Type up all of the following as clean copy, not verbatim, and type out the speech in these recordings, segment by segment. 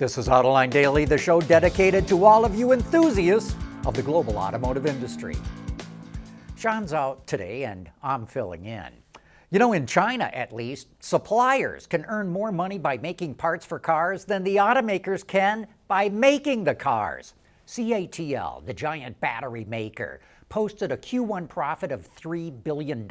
This is Autoline Daily, the show dedicated to all of you enthusiasts of the global automotive industry. Sean's out today and I'm filling in. You know, in China at least, suppliers can earn more money by making parts for cars than the automakers can by making the cars. CATL, the giant battery maker, posted a Q1 profit of $3 billion,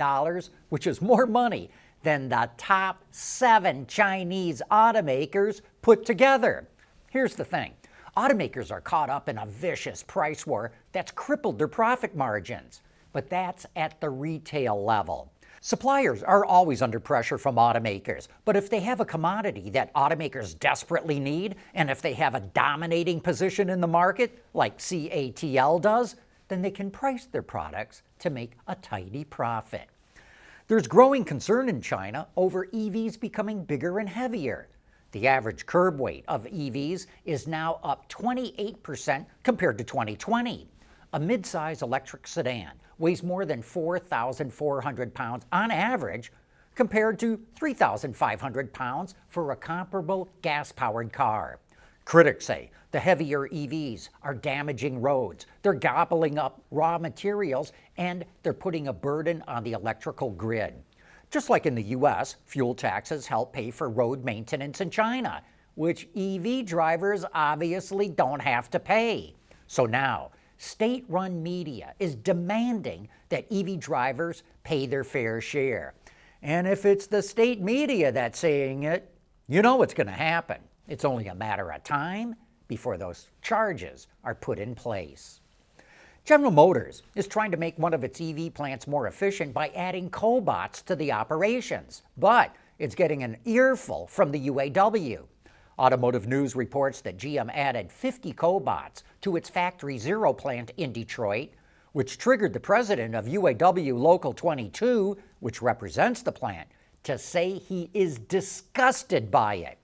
which is more money than the top 7 Chinese automakers put together. Here's the thing. Automakers are caught up in a vicious price war that's crippled their profit margins. But that's at the retail level. Suppliers are always under pressure from automakers, but if they have a commodity that automakers desperately need, and if they have a dominating position in the market, like CATL does, then they can price their products to make a tidy profit. There's growing concern in China over EVs becoming bigger and heavier. The average curb weight of EVs is now up 28% compared to 2020. A mid-size electric sedan weighs more than 4,400 pounds on average, compared to 3,500 pounds for a comparable gas-powered car. Critics say the heavier EVs are damaging roads, they're gobbling up raw materials, and they're putting a burden on the electrical grid. Just like in the U.S., fuel taxes help pay for road maintenance in China, which EV drivers obviously don't have to pay. So now, state-run media is demanding that EV drivers pay their fair share. And if it's the state media that's saying it, you know what's going to happen. It's only a matter of time before those charges are put in place. General Motors is trying to make one of its EV plants more efficient by adding cobots to the operations, but it's getting an earful from the UAW. Automotive News reports that GM added 50 cobots to its Factory Zero plant in Detroit, which triggered the president of UAW Local 22, which represents the plant, to say he is disgusted by it.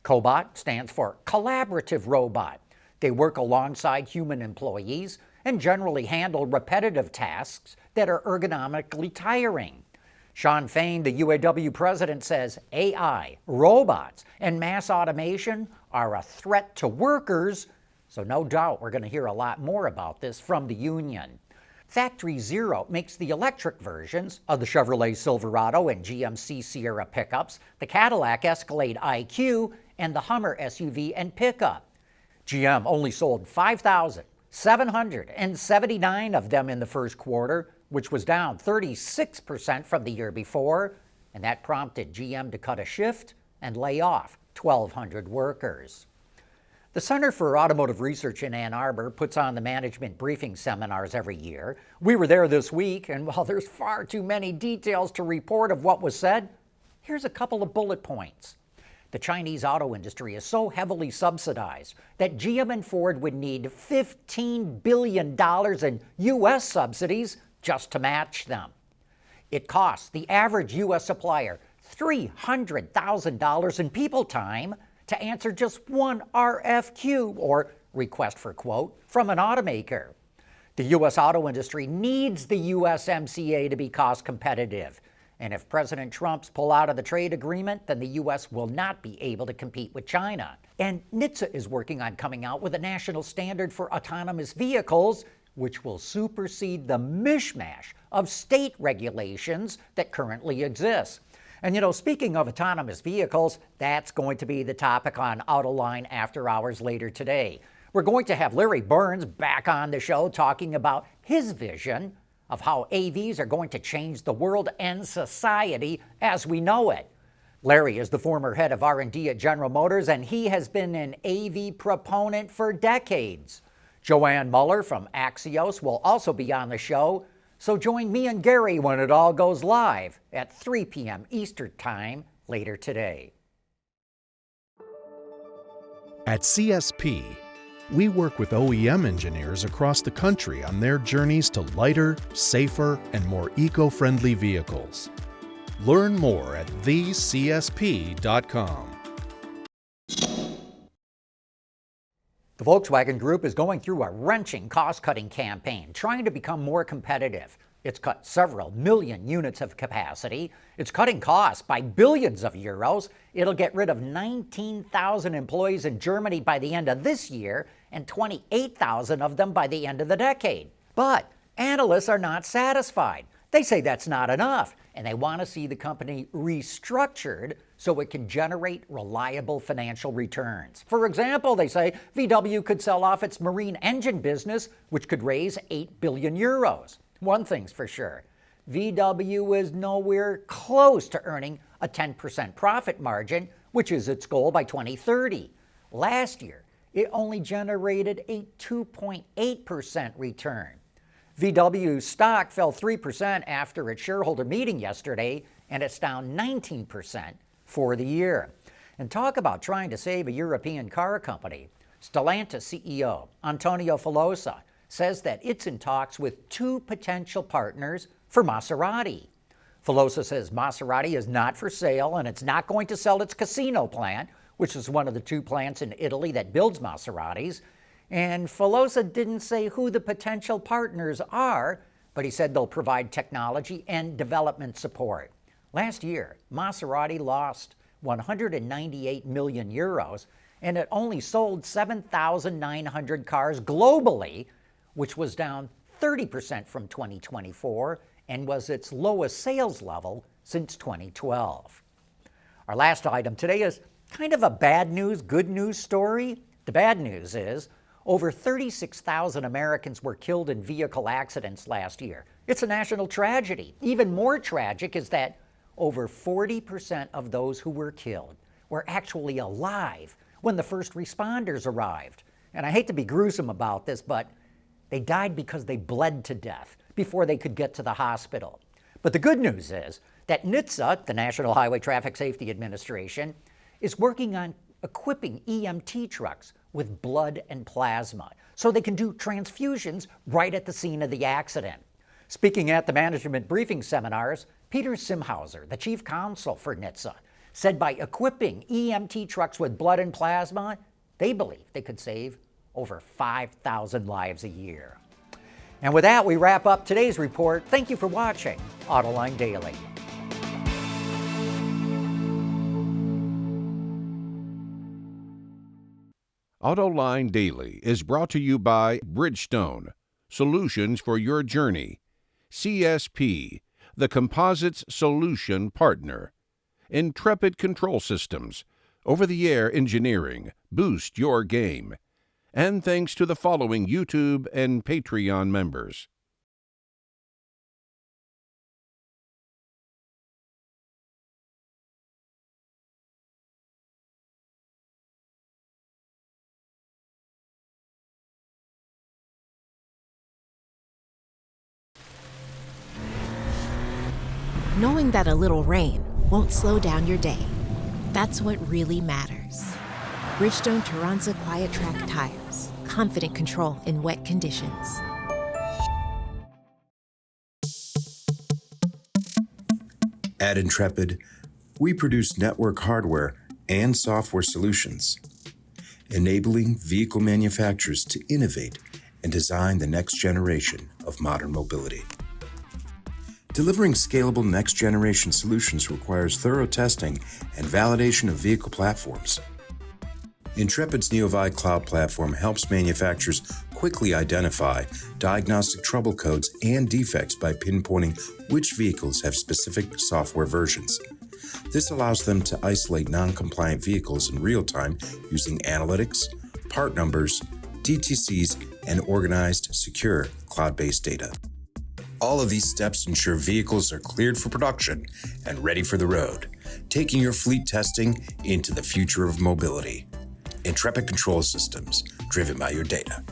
Cobot stands for Collaborative Robot. They work alongside human employees and generally handle repetitive tasks that are ergonomically tiring. Sean Fain, the UAW president, says AI, robots, and mass automation are a threat to workers, so no doubt we're going to hear a lot more about this from the union. Factory Zero makes the electric versions of the Chevrolet Silverado and GMC Sierra pickups, the Cadillac Escalade IQ, and the Hummer SUV and pickup. GM only sold 5,779 of them in the first quarter, which was down 36% from the year before, and that prompted GM to cut a shift and lay off 1,200 workers. The Center for Automotive Research in Ann Arbor puts on the management briefing seminars every year. We were there this week, and while there's far too many details to report of what was said, here's a couple of bullet points. The Chinese auto industry is so heavily subsidized that GM and Ford would need $15 billion in U.S. subsidies just to match them. It costs the average U.S. supplier $300,000 in people time to answer just one RFQ, or request for quote, from an automaker. The U.S. auto industry needs the USMCA to be cost competitive. And if President Trump's pull out of the trade agreement, then the U.S. will not be able to compete with China. And NHTSA is working on coming out with a national standard for autonomous vehicles, which will supersede the mishmash of state regulations that currently exist. And you know, speaking of autonomous vehicles, that's going to be the topic on Autoline After Hours later today. We're going to have Larry Burns back on the show talking about his vision of how AVs are going to change the world and society as we know it. Larry is the former head of R&D at General Motors, and he has been an AV proponent for decades. Joanne Muller from Axios will also be on the show, so join me and Gary when it all goes live at 3 p.m. Eastern Time later today. At CSP, we work with OEM engineers across the country on their journeys to lighter, safer, and more eco-friendly vehicles. Learn more at thecsp.com. The Volkswagen Group is going through a wrenching cost-cutting campaign, trying to become more competitive. It's cut several million units of capacity. It's cutting costs by billions of euros. It'll get rid of 19,000 employees in Germany by the end of this year and 28,000 of them by the end of the decade. But analysts are not satisfied. They say that's not enough, and they want to see the company restructured so it can generate reliable financial returns. For example, they say VW could sell off its marine engine business, which could raise 8 billion euros. One thing's for sure, VW is nowhere close to earning a 10% profit margin, which is its goal by 2030. Last year, it only generated a 2.8% return. VW's stock fell 3% after its shareholder meeting yesterday, and it's down 19% for the year. And talk about trying to save a European car company. Stellantis CEO Antonio Filosa says that it's in talks with 2 potential partners for Maserati. Filosa says Maserati is not for sale and it's not going to sell its Casino plant, which is one of the 2 plants in Italy that builds Maseratis. And Filosa didn't say who the potential partners are, but he said they'll provide technology and development support. Last year, Maserati lost 198 million euros, and it only sold 7,900 cars globally, which was down 30% from 2024 and was its lowest sales level since 2012. Our last item today is kind of a bad news, good news story. The bad news is over 36,000 Americans were killed in vehicle accidents last year. It's a national tragedy. Even more tragic is that over 40% of those who were killed were actually alive when the first responders arrived. And I hate to be gruesome about this, but they died because they bled to death before they could get to the hospital. But the good news is that NHTSA, the National Highway Traffic Safety Administration, is working on equipping EMT trucks with blood and plasma so they can do transfusions right at the scene of the accident. Speaking at the management briefing seminars, Peter Simhauser, the chief counsel for NHTSA, said by equipping EMT trucks with blood and plasma, they believe they could save over 5,000 lives a year. And with that, we wrap up today's report. Thank you for watching Autoline Daily. Autoline Daily is brought to you by Bridgestone, solutions for your journey. CSP, the composites solution partner. Intrepid Control Systems, over-the-air engineering, boost your game. And thanks to the following YouTube and Patreon members. Knowing that a little rain won't slow down your day, that's what really matters. Bridgestone Turanza Quiet Track tires, confident control in wet conditions. At Intrepid, we produce network hardware and software solutions, enabling vehicle manufacturers to innovate and design the next generation of modern mobility. Delivering scalable next-generation solutions requires thorough testing and validation of vehicle platforms. Intrepid's NeoVi cloud platform helps manufacturers quickly identify diagnostic trouble codes and defects by pinpointing which vehicles have specific software versions. This allows them to isolate non-compliant vehicles in real time using analytics, part numbers, DTCs, and organized, secure, cloud-based data. All of these steps ensure vehicles are cleared for production and ready for the road, taking your fleet testing into the future of mobility. Intrepid Control Systems, driven by your data.